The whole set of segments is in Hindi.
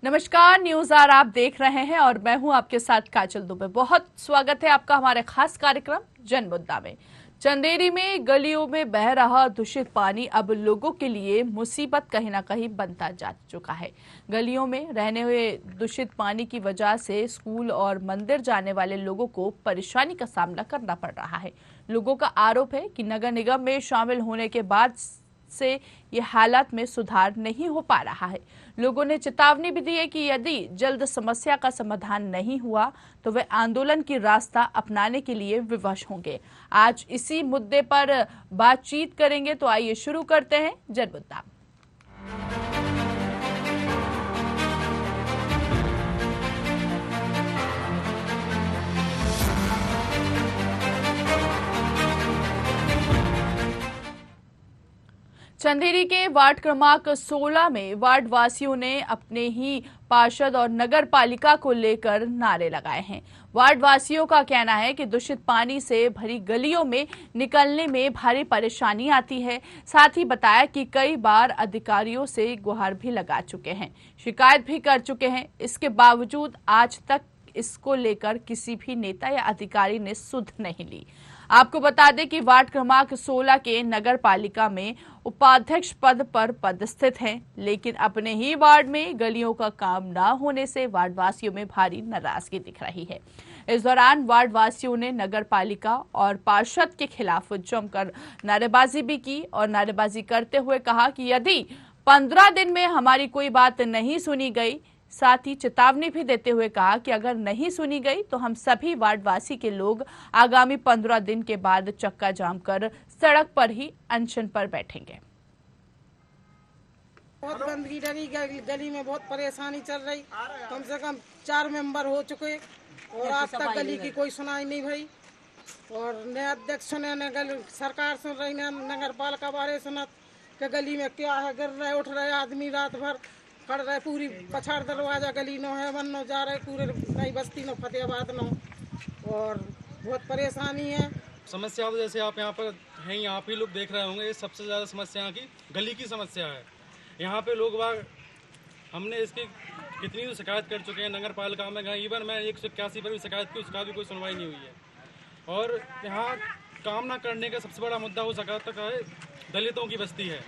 नमस्कार, न्यूज आर आप देख रहे हैं और मैं हूं आपके साथ काजल दुबे। बहुत स्वागत है आपका हमारे खास कार्यक्रम जन मुद्दा में। चंदेरी में गलियों में बह रहा दूषित पानी अब लोगों के लिए मुसीबत कहीं ना कहीं बनता जा चुका है। गलियों में रहने हुए दूषित पानी की वजह से स्कूल और मंदिर जाने वाले लोगों को परेशानी का सामना करना पड़ रहा है। लोगों का आरोप है कि नगर निगम में शामिल होने के बाद से ये हालात में सुधार नहीं हो पा रहा है। लोगों ने चेतावनी भी दी है कि यदि जल्द समस्या का समाधान नहीं हुआ तो वे आंदोलन की रास्ता अपनाने के लिए विवश होंगे। आज इसी मुद्दे पर बातचीत करेंगे, तो आइए शुरू करते हैं जन मुद्दा। चंदेरी के वार्ड क्रमांक 16 में वार्ड वासियों ने अपने ही पार्षद और नगर पालिका को लेकर नारे लगाए हैं। वार्ड वासियों का कहना है कि दूषित पानी से भरी गलियों में निकलने में भारी परेशानी आती है। साथ ही बताया कि कई बार अधिकारियों से गुहार भी लगा चुके हैं, शिकायत भी कर चुके हैं। इसके बावजूद आज तक इसको लेकर किसी भी नेता या अधिकारी ने सुध नहीं ली। आपको बता दें कि वार्ड क्रमांक 16 के नगर पालिका में उपाध्यक्ष पद पर पदस्थित हैं, लेकिन अपने ही वार्ड में गलियों का काम न होने से वार्ड वासियों में भारी नाराजगी दिख रही है। इस दौरान वार्ड वासियों ने नगर पालिका और पार्षद के खिलाफ जमकर नारेबाजी भी की और नारेबाजी करते हुए कहा कि यदि 15 दिन में हमारी कोई बात नहीं सुनी गई, साथ ही चेतावनी भी देते हुए कहा कि अगर नहीं सुनी गई तो हम सभी वार्डवासी के लोग आगामी 15 दिन के बाद चक्का जाम कर सड़क पर ही अनशन पर बैठेंगे। बहुत गंदगी डली गली में, बहुत परेशानी चल रही। कम से कम 4 मेंबर हो चुके और आज तक गली की कोई सुनाई नहीं भई। और नए अध्यक्ष सुने न सरकार सुन रही, न नगर पालिका वाले सुनत कि गली में क्या है, गिर रहे उठ रहे आदमी, रात भर खड़ रहे। पूरी पछाड़ दरवाजा गली नो है, वन नो जा रहे, पूरे नई बस्ती नो, फतेहाबाद नो, और बहुत परेशानी है। समस्या तो जैसे आप यहाँ पर हैं, यहाँ पे लोग देख रहे होंगे, सबसे ज़्यादा समस्या की गली की समस्या है। यहाँ पे लोग बाग हमने इसकी कितनी तो शिकायत कर चुके हैं नगर पालिका में गए, इवन मैं 181 पर भी शिकायत की, उसका भी कोई सुनवाई नहीं हुई है। और यहाँ काम ना करने का सबसे बड़ा मुद्दा हो सका तक है, दलितों की बस्ती है।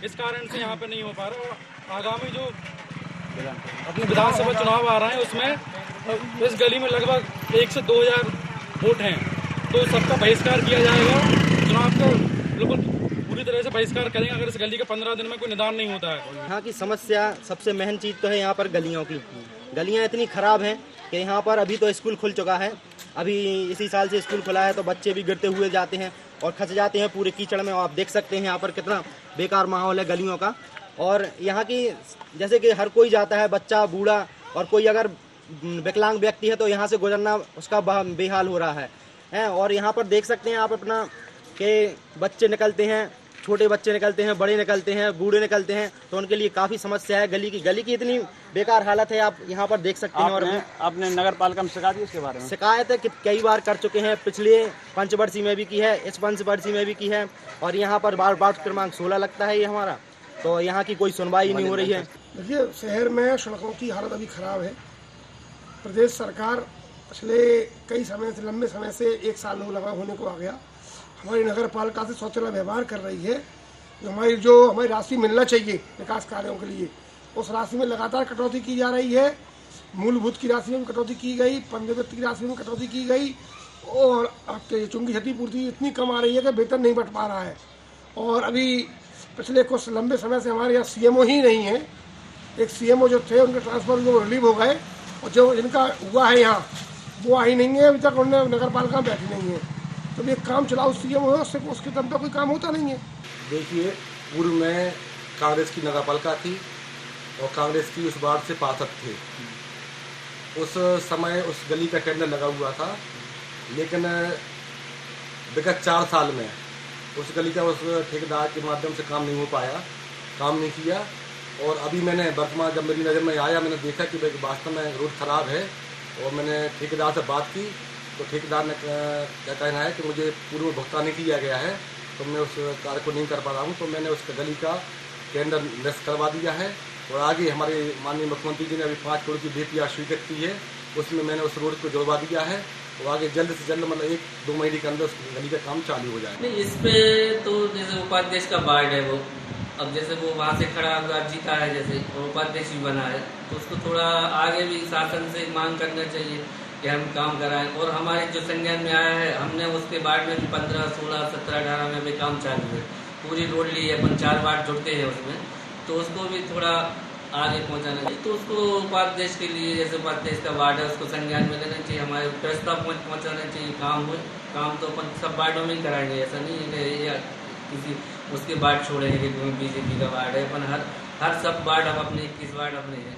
इस कारण से यहाँ पे नहीं हो पा रहा। और आगामी जो अपने विधानसभा चुनाव आ रहे हैं उसमें इस गली में लगभग 1 से 2,000 वोट हैं, तो सबका बहिष्कार किया जाएगा। चुनाव का बिल्कुल पूरी तरह से बहिष्कार करेंगे अगर इस गली के 15 दिन में कोई निदान नहीं होता है। यहाँ की समस्या सबसे महंगी चीज़ तो है यहाँ पर गलियों की। गलियाँ इतनी ख़राब हैं कि यहाँ पर अभी तो स्कूल खुल चुका है, अभी इसी साल से स्कूल खुला है, तो बच्चे भी गिरते हुए जाते हैं और खस जाते हैं पूरे कीचड़ में। आप देख सकते हैं यहाँ पर कितना बेकार माहौल है गलियों का। और यहाँ की जैसे कि हर कोई जाता है, बच्चा बूढ़ा और कोई अगर विकलांग व्यक्ति है तो यहाँ से गुजरना उसका बेहाल हो रहा है। और यहाँ पर देख सकते हैं आप अपना कि बच्चे निकलते हैं, छोटे बच्चे निकलते हैं, बड़े निकलते हैं, बूढ़े निकलते हैं, तो उनके लिए काफ़ी समस्या है। गली की इतनी बेकार हालत है, आप यहाँ पर देख सकते हैं। और आपने नगर पालिका में शिकायत की इसके बारे में? शिकायत है कि कई बार कर चुके हैं, पिछले पंचवर्षीय में भी की है, इस पंचवर्षीय में भी की है। और यहाँ पर वार्ड क्रमांक 16 लगता है ये हमारा, तो यहाँ की कोई सुनवाई नहीं हो रही है। देखिए, शहर में सड़कों की हालत अभी ख़राब है। प्रदेश सरकार पिछले कई समय से, लंबे समय से, 1 साल लगा होने को आ गया, हमारी नगर पालिका से शौचालय व्यवहार कर रही है। जो हमारी राशि मिलना चाहिए विकास कार्यों के लिए, उस राशि में लगातार कटौती की जा रही है। मूलभूत की राशि में भी कटौती की गई, पंचवर्षीय की राशि में कटौती की गई, और आपके चूंकि क्षतिपूर्ति इतनी कम आ रही है कि वेतन नहीं बढ़ पा रहा है। और अभी पिछले कुछ लंबे समय से हमारे यहाँ सीएमओ ही नहीं है। एक सीएमओ जो थे उनके ट्रांसफर वो रिलीव हो गए, और जो जिनका हुआ है यहाँ वो आई नहीं है, अभी तक उन्होंने नगर पालिका में बैठी नहीं है। तो ये काम चलाओ सीएमओ है, उसके दम पर कोई काम होता नहीं है। देखिए, पूर्व में कांग्रेस की नगर पालिका थी और कांग्रेस की उस वार्ड से पार्षद थे। उस समय उस गली का टेंडर लगा हुआ था, लेकिन विगत 4 साल में उस गली का उस ठेकेदार के माध्यम से काम नहीं हो पाया, काम नहीं किया। और अभी मैंने वर्तमान जब मेरी नज़र में आया, मैंने देखा कि वास्तव में रोड ख़राब है, और मैंने ठेकेदार से बात की तो ठेकेदार ने क्या कहना है कि मुझे पूर्व भुगतान नहीं किया गया है, तो मैं उस कार्य को नहीं कर पा रहा हूँ। तो मैंने उस गली का टेंडर निरस्त करवा दिया है और आगे हमारे माननीय मुख्यमंत्री जी ने अभी 5 करोड़ की DPR स्वीकृत की है, उसमें मैंने उस रोड को जुड़वा दिया है और आगे जल्द से जल्द मतलब 1-2 महीने के अंदर उस गली का काम चालू हो जाएगा। नहीं, इस पे तो जैसे उपाध्यक्ष का वार्ड है वो, अब जैसे वो वहाँ से खड़ा हुआ जीता है जैसे और उपाध्यक्ष भी बना है, तो उसको थोड़ा आगे भी शासन से मांग करना चाहिए कि हम काम कराएं। और हमारे जो संज्ञान में आया है, हमने उसके वार्ड में भी 15, 16, 17, 18 में भी काम चालू है, पूरी रोड ली है, अपन 4 वार्ड जुड़ते हैं उसमें, तो उसको भी थोड़ा आगे पहुंचाना चाहिए। तो उसको उपाध्यक्ष के लिए जैसे उपाध्यक्ष का वार्ड है उसको संज्ञान में लेना चाहिए, हमारे प्रस्ताव पहुंचाना चाहिए। काम तो अपन सब वार्डों में ही कराएंगे, ऐसा नहीं है कि या किसी उसके वार्ड छोड़ेंगे कि BJP का वार्ड है, अपन हर सब वार्ड हम अपने 21 वार्ड अपने हैं।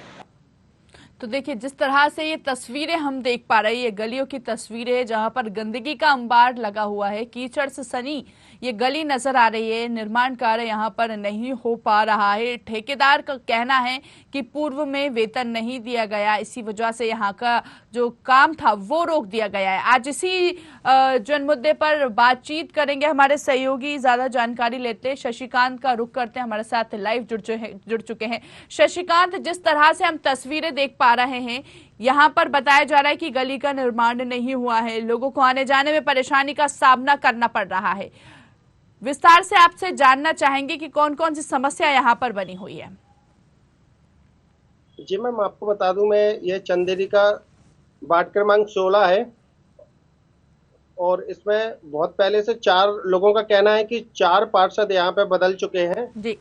तो देखिए जिस तरह से ये तस्वीरें हम देख पा रहे हैं, ये गलियों की तस्वीरें जहां पर गंदगी का अंबार लगा हुआ है, कीचड़ से सनी ये गली नजर आ रही है। निर्माण कार्य यहाँ पर नहीं हो पा रहा है। ठेकेदार का कहना है कि पूर्व में वेतन नहीं दिया गया, इसी वजह से यहाँ का जो काम था वो रोक दिया गया है। आज इसी जन मुद्दे पर बातचीत करेंगे हमारे सहयोगी, ज्यादा जानकारी लेते शशिकांत का रुख करते हैं, हमारे साथ लाइव जुड़ चुके हैं। शशिकांत, जिस तरह से हम तस्वीरें देख पा रहे हैं, यहाँ पर बताया जा रहा है कि गली का निर्माण नहीं हुआ है, लोगों को आने जाने में परेशानी का सामना करना पड़ रहा है। विस्तार से आपसे जानना चाहेंगे कि कौन कौन सी समस्या यहाँ पर बनी हुई है। जी मैम, आपको बता दूं, मैं ये चंदेरी का वार्ड क्रमांक 16 है और इसमें बहुत पहले से 4 लोगों का कहना है कि 4 पार्षद यहाँ पे बदल चुके हैं जी,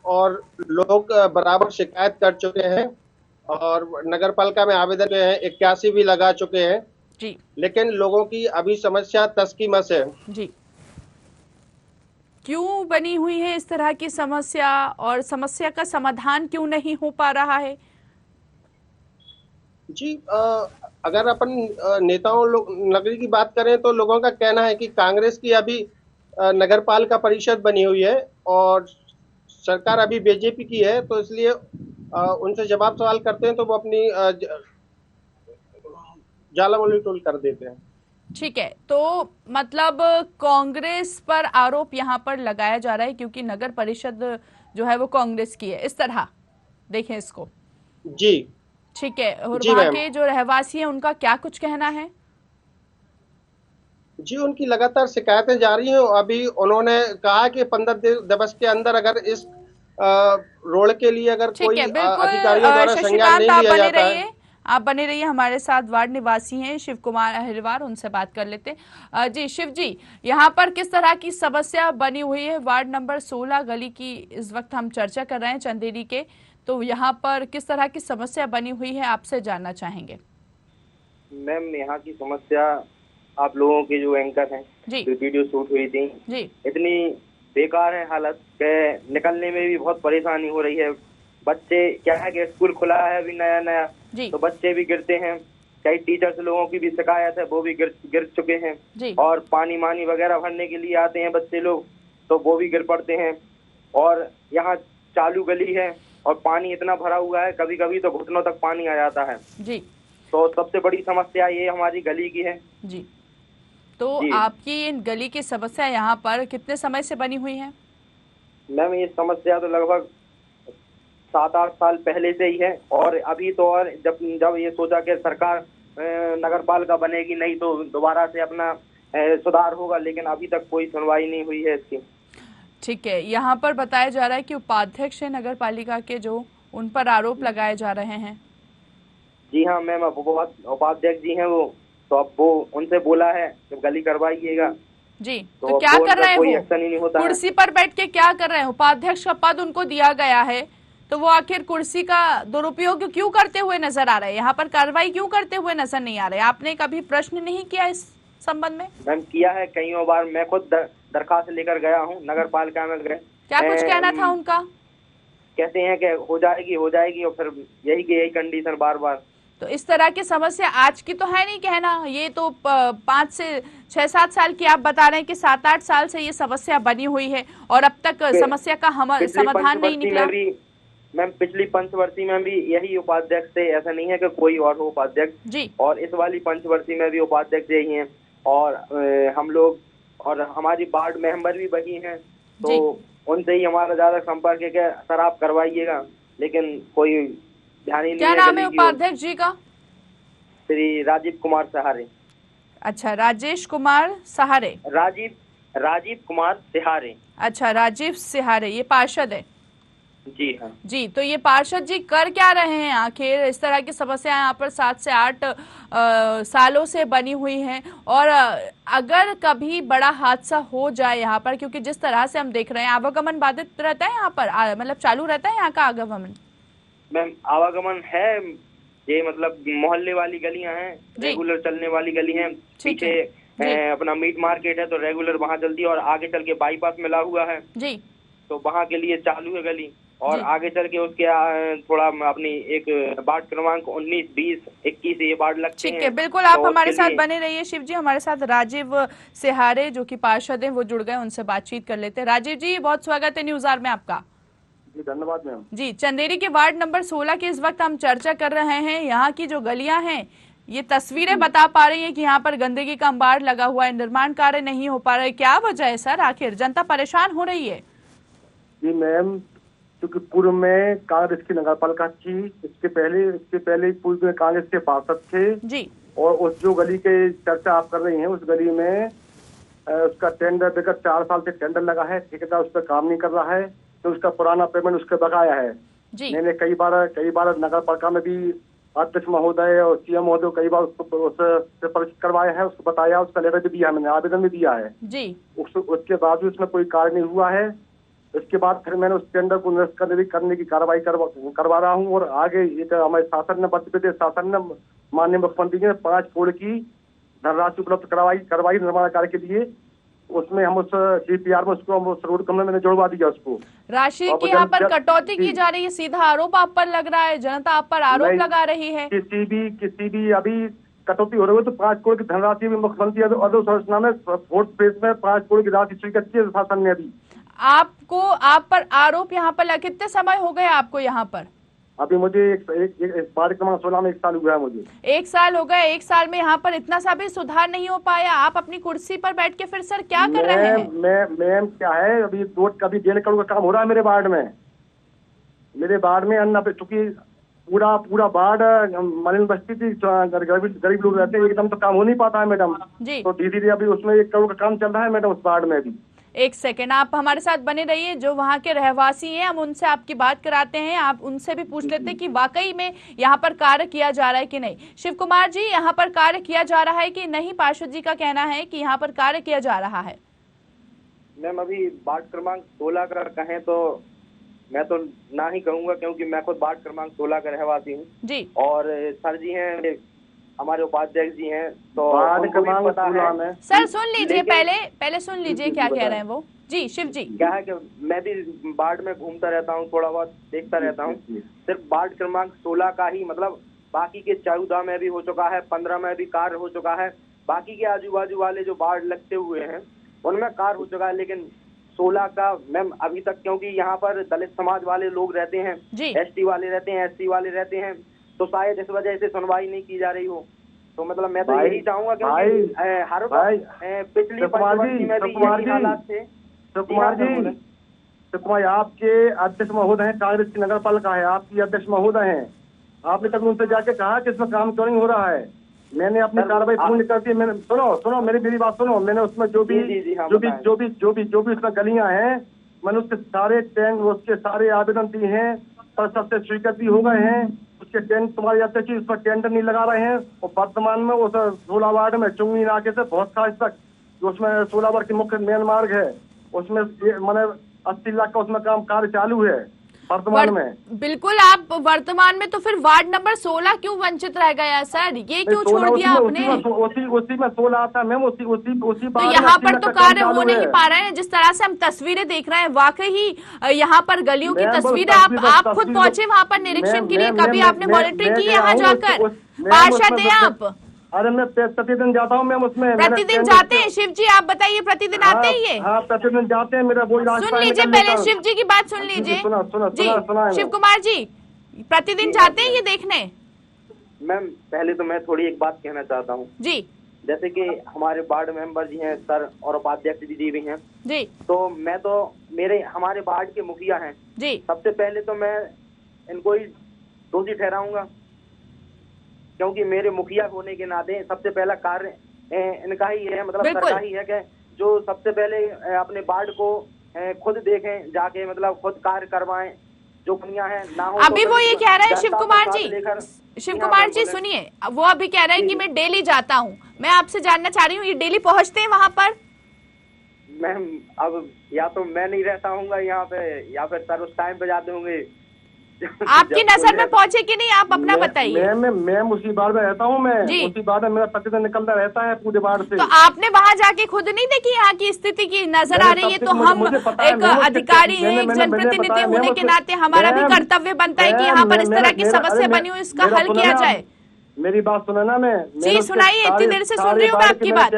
और लोग बराबर शिकायत कर चुके हैं और नगर पालिका में आवेदन हैं, 81 भी लगा चुके हैं जी, लेकिन लोगों की अभी समस्या तस की मस है। जी, क्यों बनी हुई है इस तरह की समस्या और समस्या का समाधान क्यों नहीं हो पा रहा है? जी, अगर अपन नेताओं नगरी की बात करें तो लोगों का कहना है कि कांग्रेस की अभी नगर पालिका परिषद बनी हुई है और सरकार अभी BJP की है, तो इसलिए उनसे जवाब सवाल करते हैं तो वो अपनी जालामुली टोल कर देते हैं। ठीक है, तो मतलब कांग्रेस पर आरोप यहाँ पर लगाया जा रहा है क्योंकि नगर परिषद जो है वो कांग्रेस की है, इस तरह देखें इसको। जी ठीक है, और जी वहाँ मैम, के जो रहवासी हैं उनका क्या कुछ कहना है? जी, उनकी लगातार शिकायतें जारी हैं। अभी उन्होंने कहा कि 15 दिवस के अंदर अगर इस रोड के लिए अगर कोई अधिकारियों द्वारा संज्ञान नहीं लिया जाता है। आप बने रहिए, हमारे साथ वार्ड निवासी हैं शिव कुमार अहिरवार, उनसे बात कर लेते हैं। जी शिव जी, यहाँ पर किस तरह की समस्या बनी हुई है? वार्ड नंबर 16 गली की इस वक्त हम चर्चा कर रहे हैं चंदेरी के, तो यहाँ पर किस तरह की समस्या बनी हुई है आपसे जानना चाहेंगे। मैम, यहाँ की समस्या आप लोगों के जो एंकर हैं, जो वीडियो शूट हुई थी जी, इतनी बेकार है हालत के निकलने में भी बहुत परेशानी हो रही है। बच्चे क्या है कि स्कूल खुला है अभी नया नया, तो बच्चे भी गिरते हैं, कई टीचर्स लोगों की भी शिकायत है, वो भी गिर चुके हैं। और पानी मानी वगैरह भरने के लिए आते हैं बच्चे लोग तो वो भी गिर पड़ते हैं। और यहाँ चालू गली है और पानी इतना भरा हुआ है, कभी कभी तो घुटनों तक पानी आ जाता है जी। तो सबसे बड़ी समस्या ये हमारी गली की है जी। तो आपकी इन गली की समस्या यहाँ पर कितने समय से बनी हुई है? मैम, ये समस्या तो लगभग 7-8 साल पहले से ही है और अभी तो और जब ये सोचा कि सरकार नगर पालिका बनेगी नहीं तो दोबारा से अपना सुधार होगा, लेकिन अभी तक कोई सुनवाई नहीं हुई है इसकी। ठीक है, यहाँ पर बताया जा रहा है कि उपाध्यक्ष है नगर पालिका के, जो उन पर आरोप लगाए जा रहे हैं। जी हाँ मैम, उपाध्यक्ष जी हैं वो, तो अब वो उनसे बोला है कि गली करवाइएगा जी। तो क्या कर रहे हैं कोई एक्शन ही नहीं होता, कुर्सी पर बैठ के क्या कर रहे हैं? उपाध्यक्ष का पद उनको दिया गया है तो वो आखिर कुर्सी का दुरुपयोग क्यों करते हुए नजर आ रहे हैं? यहाँ पर कार्रवाई क्यों करते हुए नजर नहीं आ रहे? आपने कभी प्रश्न नहीं किया इस संबंध में? मैम, किया है कईयों बार, मैं खुद दरखास्त लेकर गया हूँ नगर पालिका में गए। क्या कुछ कहना था उनका? कहते हैं कि हो जाएगी और फिर यही कंडीशन बार बार। तो इस तरह की समस्या आज की तो है नहीं कहना, ये तो 5 से 6-7 साल की आप बता रहे हैं कि 7-8 साल से ये समस्या बनी हुई है और अब तक समस्या का समाधान नहीं निकला। मैम, पिछली पंचवर्षीय में भी यही उपाध्यक्ष थे, ऐसा नहीं है कि कोई और हो उपाध्यक्ष जी। और इस वाली पंचवर्षीय में भी उपाध्यक्ष यही हैं और हम लोग और हमारी वार्ड मेंबर भी वही हैं, तो उनसे ही हमारा ज्यादा संपर्क है कि सर आप करवाइएगा, लेकिन कोई ध्यान ही नहीं क्या है। नाम है उपाध्यक्ष जी का? श्री राजीव कुमार सहारे। अच्छा, राजेश कुमार सहारे। राजीव कुमार सिहारे। अच्छा, राजीव सिहारे, ये पार्षद है? जी हाँ जी। तो ये पार्षद जी कर क्या रहे हैं आखिर? इस तरह की समस्या यहाँ पर 7 से 8 सालों से बनी हुई हैं, और अगर कभी बड़ा हादसा हो जाए यहाँ पर, क्योंकि जिस तरह से हम देख रहे हैं आवागमन बाधित रहता है यहाँ पर, मतलब चालू रहता है यहाँ का आवागमन? मैम आवागमन है, ये मतलब मोहल्ले वाली गलियां हैं, रेगुलर चलने वाली गली हैं। पीछे अपना मीट मार्केट है तो रेगुलर वहाँ चलती है, और आगे चल के बाईपास मिला हुआ है जी, तो वहाँ के लिए चालू है गली। और आगे चल के उसके थोड़ा अपनी एक वार्ड क्रमांक 19, 20, 21 ये वार्ड लगते हैं। ठीक है, बिल्कुल आप हमारे साथ बने रहिए शिव जी। हमारे साथ राजीव सिहारे जो कि पार्षद हैं वो जुड़ गए, उनसे बातचीत कर लेते हैं। राजीव जी, बहुत स्वागत है न्यूज़ आवर में आपका। जी धन्यवाद मैम। जी, चंदेरी के वार्ड नंबर 16 की इस वक्त हम चर्चा कर रहे हैं। यहाँ की जो गलियां हैं, ये तस्वीरें बता पा रही हैं कि यहाँ पर गंदगी का अंबार लगा हुआ है, निर्माण कार्य नहीं हो पा रहा है। क्या वजह है सर, आखिर जनता परेशान हो रही है? जी मैम, क्योंकि पूर्व में कांग्रेस की नगर पालिका थी, इसके पहले पूर्व में कांग्रेस के पार्षद थे जी, और उस जो गली के चर्चा आप कर रही हैं, उस गली में उसका टेंडर विगत 4 साल से टेंडर लगा है, ठेकेदार उस पर काम नहीं कर रहा है, तो उसका पुराना पेमेंट उसके बकाया है। मैंने कई बार नगर पालिका में भी अध्यक्ष महोदय और सीएम महोदय कई बार उससे परिचित करवाया है, उसको बताया, उसका लेटर भी दिया है, मैंने आवेदन भी दिया है जी। उसके बाद भी उसमें कोई कार्य नहीं हुआ है। इसके बाद फिर मैंने उस टेंडर को निरस्त करने की कार्रवाई करवा रहा हूँ, और आगे एक हमारे शासन ने, मध्य प्रदेश शासन ने, माननीय मुख्यमंत्री ने 5 करोड़ की धनराशि उपलब्ध करवाई निर्माण कार्य के लिए। उसमें हम उस डीपीआर में उसको उस रोड कमरे में जुड़वा दिया उसको। राशि की यहाँ पर कटौती की जा रही है, सीधा आरोप आप पर लग रहा है, जनता आप पर आरोप लगा रही है। किसी भी अभी कटौती हो रही है तो 5 करोड़ की धनराशि भी मुख्यमंत्री अधोसंरचना में 4th फेज में 5 करोड़ की राशि स्वीकृत की है शासन ने अभी। आप पर आरोप यहाँ पर कितने समय हो गए आपको यहाँ पर? अभी मुझे एक वार्ड क्रमांक 16 में 1 साल हुआ है मुझे। 1 साल हो गए। 1 साल में यहाँ पर इतना सा भी सुधार नहीं हो पाया? आप अपनी कुर्सी पर बैठ के फिर सर क्या कर रहे हैं? मैम क्या है, अभी रोड का भी 1.5 करोड़ का काम हो रहा है मेरे वार्ड में। अन्न चूंकि पूरा वार्ड मलिन बस्ती थी, गरीब लोग रहते हैं, एकदम तो काम हो नहीं पाता है मैडम जी। तो धीरे अभी उसमें 1 करोड़ का काम चल रहा है मैडम उस वार्ड में भी। 1 सेकेंड आप हमारे साथ बने रहिए, जो वहाँ के रहवासी हैं हम उनसे आपकी बात कराते हैं, आप उनसे भी पूछ लेते हैं कि वाकई में यहाँ पर कार्य किया जा रहा है कि नहीं। शिव कुमार जी, यहाँ पर कार्य किया जा रहा है कि नहीं? पार्षद जी का कहना है कि यहाँ पर कार्य किया जा रहा है। मैम अभी वार्ड क्रमांक 16 का कहें तो मैं तो ना ही कहूँगा, क्योंकि मैं खुद वार्ड क्रमांक 16 का रहवासी हूँ जी, और सर जी हैं हमारे उपाध्यक्ष जी हैं, तो पता है। सर सुन लीजिए, पहले सुन लीजिए क्या कह रहे हैं वो जी। शिव जी, क्या है कि मैं भी वार्ड में घूमता रहता हूँ, थोड़ा बहुत देखता रहता हूँ। सिर्फ वार्ड क्रमांक 16 का ही मतलब, बाकी के 14 में भी हो चुका है, 15 में भी कार्य हो चुका है, बाकी के आजू बाजू वाले जो वार्ड लगते हुए हैं उनमें कार्य हो चुका है, लेकिन 16 का मैम अभी तक, क्योंकि यहाँ पर दलित समाज वाले लोग रहते हैं, ST वाले रहते हैं, SC वाले रहते हैं, तो शायद इस वजह से सुनवाई नहीं की जा रही हो। तो मतलब मैं तो यही चाहूंगा, क्योंकि हर पिछली पंचवर्षीय में भी यही हालात थे। कुमार जी, आपके अध्यक्ष महोदय हैं, कांग्रेस की नगर पालिका है, आपकी अध्यक्ष महोदय हैं, आपने कभी उनसे जाके कहा कि इसमें काम क्यों नहीं हो रहा है? मैंने अपनी कार्रवाई पूर्ण कर दी। मैंने सुनो मेरी बात सुनो। मैंने उसमें जो भी उसमें गलियां हैं, मैंने उसके सारे टैंक, उसके सारे आवेदन दिए हैं, पर सबसे स्वीकृत भी हो गए हैं। उसके टेंट तुम्हारे अध्यक्ष उस पर टेंडर नहीं लगा रहे हैं, और वर्तमान में उस 16 वार्ड में चुंगी इलाके से बहुत खास तक उसमें 16 वार्ड की मुख्य मेन मार्ग है, उसमें मैंने 80 लाख का उसमें काम कार्य चालू है वर्तमान में। बिल्कुल, आप वर्तमान में तो फिर वार्ड नंबर 16 क्यों वंचित रह गया सर? ये क्यों छोड़ दिया आपने? उसी में 16 आता है मैम, उसी तो यहाँ पर तो कार्य हो नहीं पा रहे हैं। जिस तरह से हम तस्वीरें देख रहे हैं, वाकई ही यहाँ पर गलियों की तस्वीरें, आप खुद पहुंचे वहाँ पर निरीक्षण के लिए, कभी आपने मॉनिटरिंग की यहाँ जाकर? पार्षद हैं आप? अरे मैं प्रतिदिन जाता हूँ मैम, उसमें प्रतिदिन जाते हैं? शिव जी आप बताइए, प्रतिदिन आते हैं ये? हाँ प्रतिदिन जाते हैं। मेरा वही सुन लीजिए, पहले शिव जी की बात सुन लीजिए जी। शिव कुमार जी, प्रतिदिन जाते हैं ये देखने? मैम पहले तो मैं थोड़ी एक बात कहना चाहता हूँ जी। जैसे कि हमारे वार्ड मेंबर जी हैं सर, और उपाध्यक्ष दीदी भी हैं जी, तो मैं तो हमारे वार्ड के मुखिया हैं जी। सबसे पहले तो मैं इनको ही दोषी ठहराऊंगा, क्योंकि मेरे मुखिया होने के नाते सबसे पहला कार्य इनका ही है, मतलब सरकार ही है कि जो सबसे पहले अपने वार्ड को खुद देखें जाके, मतलब खुद कार्य करवाएं, जो कमियां हैं ना हो। अभी वो ये कह रहे हैं शिव कुमार जी सुनिए, वो अभी कह रहे हैं कि मैं डेली जाता हूँ। मैं आपसे जानना चाह रही हूँ, ये डेली पहुँचते हैं वहाँ पर? मैम अब या तो मैं नहीं रहता हूँ यहाँ पे, या फिर सर उस टाइम पे जाते होंगे। आपकी नजर में पहुंचे कि नहीं, आप अपना बताइए। मैम उसी वार्ड में रहता हूँ, मैं उसी वार्ड में मेरा प्रतिदिन निकलता रहता है पूरे वार्ड से। तो आपने वहाँ जाके खुद नहीं देखी यहाँ की स्थिति की नजर आ रही है? तो हम एक अधिकारी हैं, एक जनप्रतिनिधि होने के नाते हमारा भी कर्तव्य बनता है कि यहाँ पर इस तरह की समस्या बनी हो, इसका हल किया जाए। मेरी बात सुना ना, मैं जी सुनाइए, इतनी देर से सुन रही हूँ मैं आपकी बात।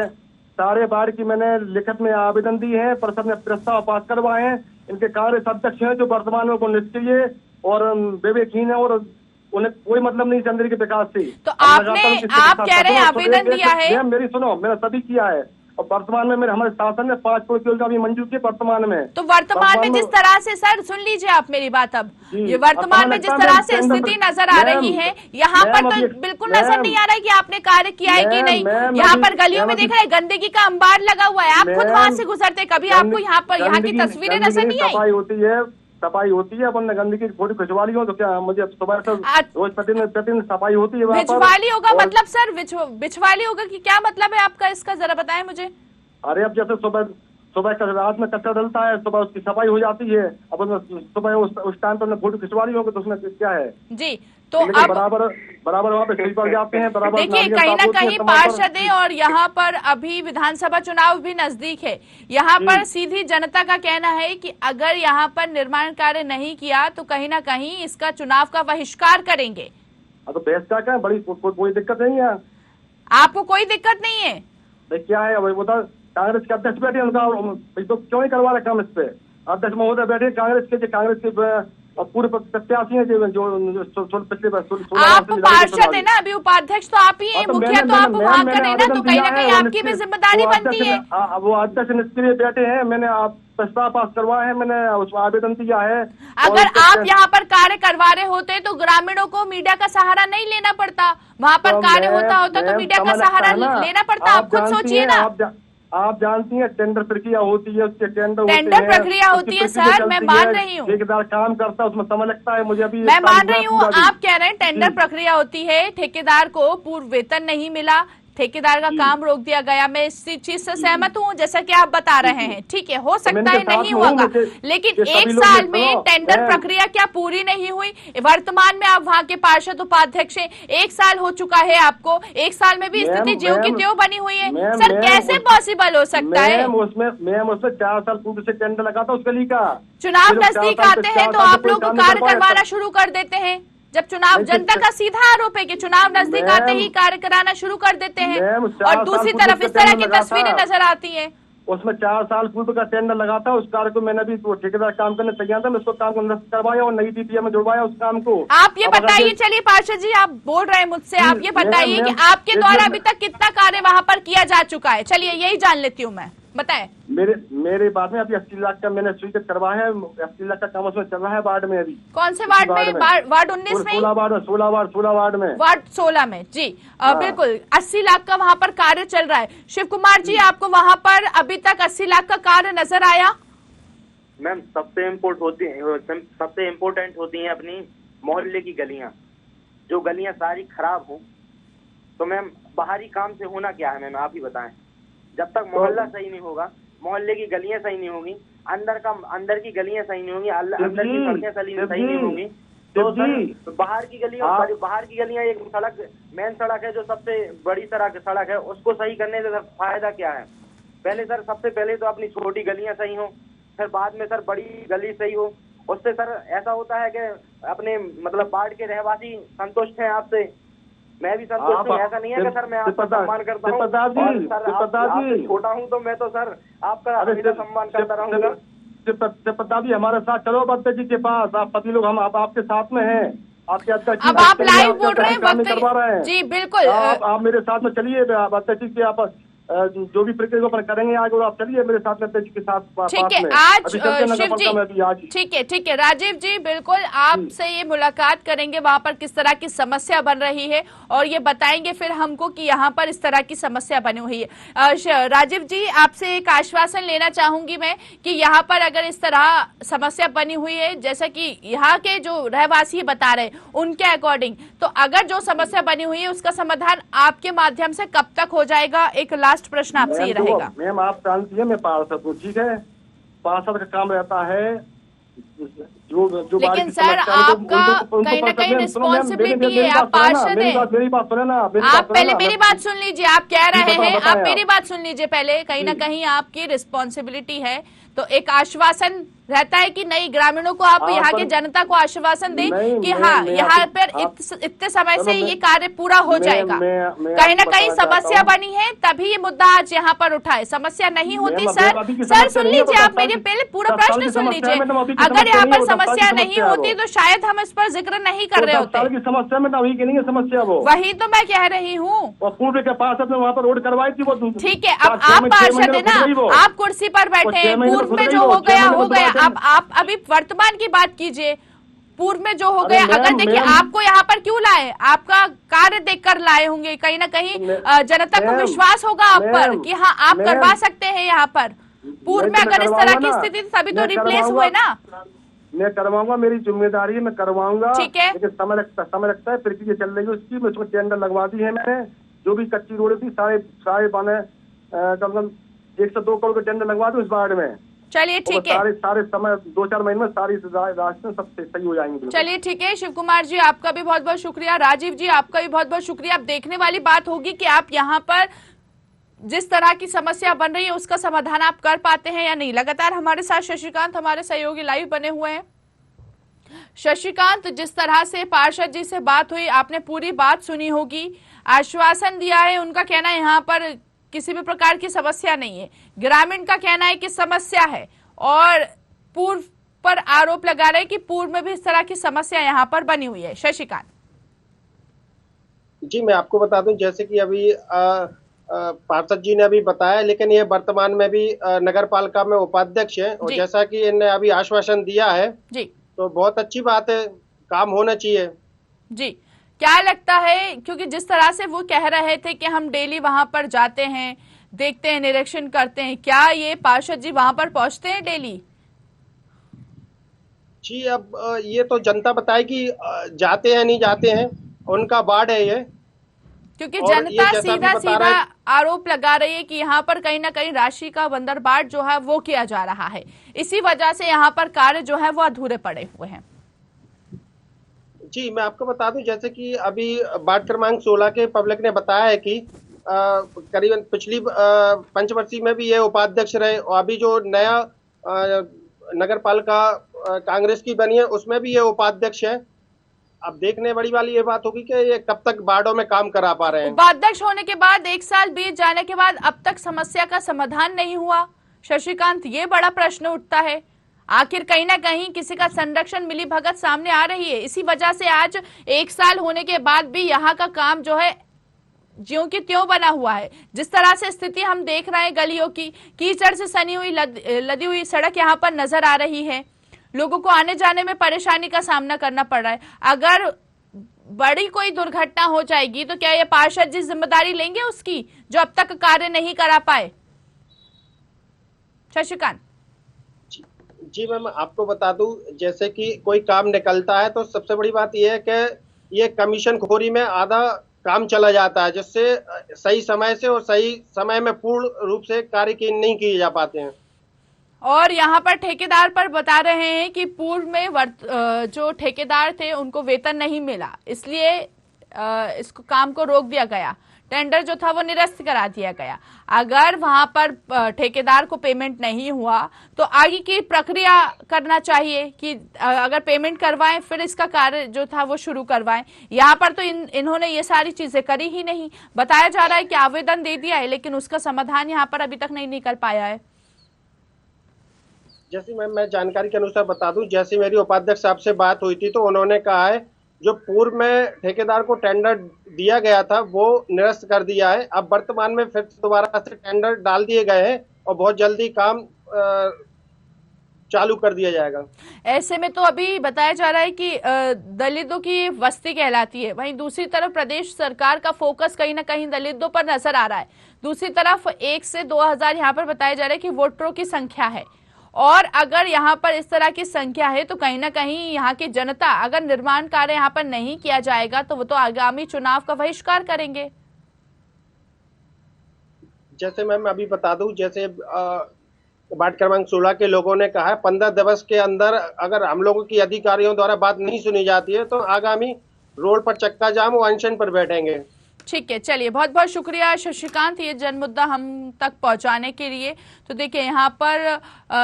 सारे वार्ड की मैंने लिखित में आवेदन दी है, परिषद ने प्रस्ताव पास करवाए हैं। इनके कार्य अध्यक्ष हैं जो वर्तमान में निष्क्रिय और विवेकहीन है, और उन्हें कोई मतलब नहीं चंद्री के विकास से। तो आप कह रहे हैं आवेदन दिया है? मेरी सुनो, मैंने सभी किया है, और वर्तमान में हमारे शासन ने 5 करोड़ की योजना भी मंजूर की वर्तमान में। तो वर्तमान में जिस तरह से, सर सुन लीजिए आप मेरी बात, अब ये वर्तमान में जिस तरह से स्थिति नजर आ रही है यहाँ पर, तो बिल्कुल नजर नहीं आ रहा है कि आपने कार्य किया है कि नहीं। यहाँ पर गलियों में देख रहे हैं गंदगी का अंबार लगा हुआ है, आप खुद वहाँ से गुजरते, कभी आपको यहाँ पर यहाँ की तस्वीरें नजर नहीं आई? सफाई होती है, अपन गंदगी की फोटो खिंचवा ली हो तो क्या मुझे सुबह से रोज प्रतिदिन सफाई होती है? भिजवाली होगा मतलब सर, बिछवाली होगा कि क्या मतलब है आपका, इसका जरा बताएं मुझे। अरे अब जैसे सुबह रात में कचरा डलता है, सुबह उसकी सफाई हो जाती है, अब सुबह उस टाइम पर फोटो खिंचवा ली होगी तो उसमें क्या है जी। तो अब बराबर वहाँ पे स्वीपर जाते हैं, बराबर देखिए कहीं ना कहीं पार्षदें, और यहाँ पर अभी विधानसभा चुनाव भी नजदीक है, यहाँ पर सीधी जनता का कहना है कि अगर यहाँ पर निर्माण कार्य नहीं किया तो कहीं ना कहीं इसका चुनाव का बहिष्कार करेंगे। तो बहिष्कार का बड़ी कोई दिक्कत नहीं है, आपको कोई दिक्कत नहीं है? क्या है वो तो कांग्रेस के अध्यक्ष बैठे, उनका तो क्यों ही करवा रहे काम इस पे? अध्यक्ष महोदय बैठे कांग्रेस के पूरे प्रत्याशी हैं जो पिछले आप पार्षद है ना, अभी उपाध्यक्ष तो आप ही हैं, मुखिया तो आप वहाँ करें ना, तो कहीं ना कहीं आपकी भी जिम्मेदारी बनती है। वो अध्यक्ष निष्क्रिय बैठे हैं, मैंने प्रस्ताव पास करवाया है, मैंने उसमें आवेदन दिया है। अगर आप यहाँ पर कार्य करवा रहे होते तो ग्रामीणों को मीडिया का सहारा नहीं लेना पड़ता, वहाँ पर कार्य होता तो मीडिया का सहारा लेना पड़ता। आप खुद सोचिए ना। आप जानती हैं टेंडर प्रक्रिया होती है, उसके टेंडर प्रक्रिया होती है सर, मैं मान रही हूँ, ठेकेदार काम करता है उसमें समय लगता है, मुझे अभी मैं मान रही हूँ। आप कह रहे हैं टेंडर प्रक्रिया होती है, ठेकेदार को पूर्व वेतन नहीं मिला, ठेकेदार का काम रोक दिया गया, मैं इस चीज से सहमत हूँ जैसा कि आप बता रहे हैं, ठीक है, हो सकता है नहीं होगा, लेकिन एक साल में टेंडर प्रक्रिया क्या पूरी नहीं हुई? वर्तमान में आप वहाँ के पार्षद उपाध्यक्ष हैं, 1 साल हो चुका है आपको, 1 साल में भी स्थिति ज्यों की त्यों बनी हुई है, सर कैसे पॉसिबल हो सकता है? उसमें 4 साल पूर्व से टेंडर लगा था उस गली का। चुनाव नजदीक आते हैं तो आप लोग कार्य करवाना शुरू कर देते हैं, जब चुनाव, जनता का सीधा आरोप है कि चुनाव नजदीक आते ही कार्य कराना शुरू कर देते हैं, और दूसरी तरफ इस तरह की तस्वीरें नजर आती हैं। उसमें 4 साल पूर्व का टेंडर लगा था, उस कार्य को मैंने भी ठेकेदार काम करने तैयार था, मैं उसको काम को नष्ट करवाया और नई डीपीएम में जुड़वाया उस काम को। आप ये बताइए, चलिए पार्षद जी आप बोल रहे हैं मुझसे, आप ये बताइए कि आपके द्वारा अभी तक कितना कार्य वहाँ पर किया जा चुका है? चलिए यही जान लेती हूँ मैं, बताएं। मेरे बाद में अभी 80 लाख का मैंने स्वीकृत करवाया है, 80 लाख का काम उसमें चल रहा है वार्ड में। अभी कौन से वार्ड में? वार्ड 19 में, 16 वार्ड में, वार्ड 16 में जी। बिल्कुल 80 लाख का वहाँ पर कार्य चल रहा है। शिव कुमार जी, आपको वहाँ पर अभी तक 80 लाख का कार्य नजर आया? मैम सबसे इम्पोर्टेंट होती हैं अपनी मोहल्ले की गलियां, जो गलियां सारी खराब हो तो मैम बाहरी काम से होना क्या है मैम, आप ही बताएं। जब तक मोहल्ला सही नहीं होगा, मोहल्ले की गलियां सही नहीं होंगी, अंदर की गलियां सही नहीं होंगी, अंदर की सड़कें सही नहीं होंगी, तो सर बाहर की गलियां एक सड़क, मेन सड़क है जो सबसे बड़ी सड़क है, उसको सही करने से सर फायदा क्या है? सबसे पहले तो अपनी छोटी गलियां सही हो, फिर बाद में सर बड़ी गली सही हो। उससे सर ऐसा होता है कि अपने मतलब वार्ड के रहवासी संतुष्ट हैं आपसे, मैं भी संतुष्ट हूँ। ऐसा नहीं है कि सर मैं आपका सम्मान करता हूँ, सर छोटा हूँ तो मैं तो सर आपका हमेशा सम्मान करता रहूंगा। जी हमारे साथ चलो बद्दे जी के पास, आप पति लोग हम आपके साथ में हैं, आपके अब आप लाइव बोल रहे हैं करवा रहे हैं जी, बिल्कुल आप मेरे साथ में चलिए, बद्दे जी के आप जो भी प्रक्रिया पर करेंगे आगे, और आप चलिए मेरे साथ में के साथ। ठीक है, आज शिव जी, ठीक है राजीव जी, बिल्कुल आपसे ये मुलाकात करेंगे, वहाँ पर किस तरह की समस्या बन रही है और ये बताएंगे फिर हमको कि यहाँ पर इस तरह की समस्या बनी हुई है। राजीव जी, आपसे एक आश्वासन लेना चाहूंगी मैं कि यहाँ पर अगर इस तरह समस्या बनी हुई है, जैसा कि यहाँ के जो रहवासी बता रहे उनके अकॉर्डिंग, तो अगर जो समस्या बनी हुई है उसका समाधान आपके माध्यम से कब तक हो जाएगा? एक लास्ट प्रश्न आपसे ये रहेगा। मैम आप जानती है मैं पार्षद हूँ, ठीक है, पार्षद का काम रहता है जो लेकिन सर आपका कहीं ना कहीं रिस्पॉन्सिबिलिटी है, आप पार्षद हैं। मेरी बात सुने ना, आप पहले मेरी बात सुन लीजिए, आप कह रहे हैं, आप मेरी बात सुन लीजिए पहले, कहीं ना कहीं आपकी रिस्पॉन्सिबिलिटी है, तो एक आश्वासन रहता है कि नहीं, ग्रामीणों को आप यहाँ की जनता को आश्वासन दें कि हाँ यहाँ पर इतने समय से ये कार्य पूरा हो जाएगा। कहीं ना कहीं समस्या बनी है तभी ये मुद्दा आज यहाँ पर उठा है, समस्या नहीं होती। सर सुन लीजिए, आप मेरे पहले पूरा प्रश्न सुन लीजिए, अगर यहाँ पर समस्या नहीं होती तो शायद हम इस पर जिक्र नहीं कर रहे होते। समस्या में अभी की नहीं है समस्या, वो वही तो मैं कह रही हूँ। पूर्व के पार्षद ने वहाँ पर रोड करवाई थी वो। ठीक है, अब आप पार्षद है ना, आप कुर्सी पर बैठे हैं, पूर्व में जो हो गया, अब आप अभी वर्तमान की बात कीजिए, पूर्व में जो हो गया, अगर देखिए आपको यहाँ पर क्यों लाए, आपका कार्य देखकर लाए होंगे, कहीं ना कहीं जनता को विश्वास होगा आप पर कि हाँ आप करवा सकते हैं यहाँ पर। पूर्व में अगर इस तरह की स्थिति तभी तो रिप्लेस हुए ना। मैं करवाऊंगा, मेरी जिम्मेदारी है, मैं करवाऊंगा, ठीक है, लेकिन समय लगता है, प्रक्रिया चल रही है उसकी। मैं उसमें टेंडर लगवा दी है मैंने, जो भी कच्ची रोड थी सारे बने, कम से कम 102 करोड़ के टेंडर लगवा दी उस वार्ड में। चलिए ठीक है, सारे समय 2-4 महीने में सारी रास्ते सब सही हो जाएंगे। चलिए ठीक है, शिव कुमार जी आपका भी बहुत बहुत शुक्रिया, राजीव जी आपका भी बहुत बहुत शुक्रिया। अब देखने वाली बात होगी कि आप यहाँ पर जिस तरह की समस्या बन रही है उसका समाधान आप कर पाते हैं या नहीं। लगातार हमारे साथ शशिकांत हमारे सहयोगी लाइव बने हुए हैं। शशिकांत, जिस तरह से पार्षद जी से बात हुई, आपने पूरी बात सुनी होगी, आश्वासन दिया है, उनका कहना है यहाँ पर किसी भी प्रकार की समस्या नहीं है, ग्रामीण का कहना है कि समस्या है, और पूर्व पर आरोप लगा रहे हैं कि पूर्व में भी इस तरह की समस्या यहाँ पर बनी हुई है। शशिकांत जी, मैं आपको बता दूं, जैसे कि अभी पार्षद जी ने अभी बताया, लेकिन ये वर्तमान में भी नगर पालिका में उपाध्यक्ष है, और जैसा कि इन्हें अभी आश्वासन दिया है जी, तो बहुत अच्छी बात है, काम होना चाहिए जी। क्या लगता है, क्योंकि जिस तरह से वो कह रहे थे कि हम डेली वहां पर जाते हैं, देखते हैं, निरीक्षण करते हैं, क्या ये पार्षद जी वहां पर पहुंचते हैं डेली? जी, अब ये तो जनता बताएगी जाते हैं नहीं जाते हैं, उनका वार्ड है ये, क्योंकि जनता सीधा आरोप लगा रही है कि यहाँ पर कहीं ना कहीं राशि का बंदरबाट जो है वो किया जा रहा है, इसी वजह से यहाँ पर कार्य जो है वो अधूरे पड़े हुए हैं। जी, मैं आपको बता दूं, जैसे कि अभी वार्ड क्रमांक 16 के पब्लिक ने बताया है कि करीबन पिछली पंचवर्षीय में भी ये उपाध्यक्ष रहे, और अभी जो नया नगर पालिका कांग्रेस की बनी है उसमें भी ये उपाध्यक्ष है। अब देखने बड़ी वाली ये बात होगी कि ये कब तक वार्डों में काम करा पा रहे हैं। उपाध्यक्ष होने के बाद 1 साल बीत जाने के बाद अब तक समस्या का समाधान नहीं हुआ। शशिकांत, ये बड़ा प्रश्न उठता है, आखिर कहीं ना कहीं किसी का संरक्षण मिली भगत सामने आ रही है, इसी वजह से आज 1 साल होने के बाद भी यहाँ का काम जो है ज्यों की त्यों बना हुआ है। जिस तरह से स्थिति हम देख रहे हैं, गलियों की कीचड़ से सनी हुई लदी हुई सड़क यहाँ पर नजर आ रही है, लोगों को आने जाने में परेशानी का सामना करना पड़ रहा है। अगर बड़ी कोई दुर्घटना हो जाएगी तो क्या ये पार्षद जी जिम्मेदारी लेंगे उसकी, जो अब तक कार्य नहीं करा पाए? शशिकांत जी, मैं आपको बता दूं, जैसे कि कोई काम निकलता है तो सबसे बड़ी बात यह है कि ये कमीशन खोरी में आधा काम चला जाता है, जिससे सही समय से और सही समय में पूर्ण रूप से कार्य नहीं किए जा पाते हैं। और यहाँ पर ठेकेदार पर बता रहे हैं कि पूर्व में जो ठेकेदार थे उनको वेतन नहीं मिला, इसलिए इसको काम को रोक दिया गया, टेंडर जो था वो निरस्त करा दिया गया। अगर वहां पर ठेकेदार को पेमेंट नहीं हुआ तो आगे की प्रक्रिया करना चाहिए कि अगर पेमेंट करवाएं फिर इसका कार्य जो था वो शुरू करवाएं। यहाँ पर तो इन्होंने ये सारी चीजें करी ही नहीं। बताया जा रहा है कि आवेदन दे दिया है लेकिन उसका समाधान यहाँ पर अभी तक नहीं निकल पाया है। जैसे मैं जानकारी के अनुसार बता दूं, जैसे मेरी उपाध्यक्ष साहब से बात हुई थी तो उन्होंने कहा है जो पूर्व में ठेकेदार को टेंडर दिया गया था वो निरस्त कर दिया है। अब वर्तमान में फिर दोबारा से टेंडर डाल दिए गए हैं और बहुत जल्दी काम चालू कर दिया जाएगा। ऐसे में तो अभी बताया जा रहा है कि दलितों की बस्ती कहलाती है, वहीं दूसरी तरफ प्रदेश सरकार का फोकस कहीं ना कहीं दलितों पर नजर आ रहा है। दूसरी तरफ 1 से 2000 यहाँ पर बताया जा रहा है कि वोटरों की संख्या है, और अगर यहाँ पर इस तरह की संख्या है तो कहीं ना कहीं यहाँ की जनता, अगर निर्माण कार्य यहाँ पर नहीं किया जाएगा तो वो तो आगामी चुनाव का बहिष्कार करेंगे। जैसे मैं अभी बता दूं, जैसे वार्ड क्रमांक 16 के लोगों ने कहा है 15 दिवस के अंदर अगर हम लोगों की अधिकारियों द्वारा बात नहीं सुनी जाती है तो आगामी रोड पर चक्का जाम व अनशन पर बैठेंगे। ठीक है, चलिए बहुत बहुत शुक्रिया शशिकांत ये जन मुद्दा हम तक पहुंचाने के लिए। तो देखिए यहाँ पर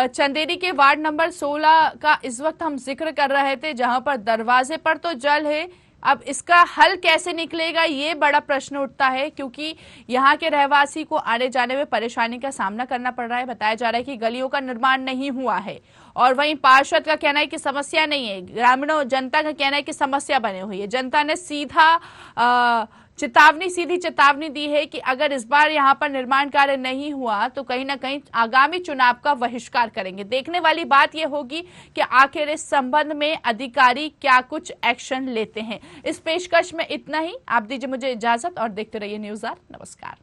चंदेरी के वार्ड नंबर 16 का इस वक्त हम जिक्र कर रहे थे, जहां पर दरवाजे पर तो जल है। अब इसका हल कैसे निकलेगा ये बड़ा प्रश्न उठता है, क्योंकि यहाँ के रहवासी को आने जाने में परेशानी का सामना करना पड़ रहा है। बताया जा रहा है कि गलियों का निर्माण नहीं हुआ है, और वहीं पार्षद का कहना है कि समस्या नहीं है, ग्रामीणों जनता का कहना है कि समस्या बनी हुई है। जनता ने सीधी चेतावनी दी है कि अगर इस बार यहाँ पर निर्माण कार्य नहीं हुआ तो कहीं ना कहीं आगामी चुनाव का बहिष्कार करेंगे। देखने वाली बात यह होगी कि आखिर इस संबंध में अधिकारी क्या कुछ एक्शन लेते हैं। इस पेशकश में इतना ही। आप दीजिए मुझे इजाजत और देखते रहिए न्यूज़ आर। नमस्कार।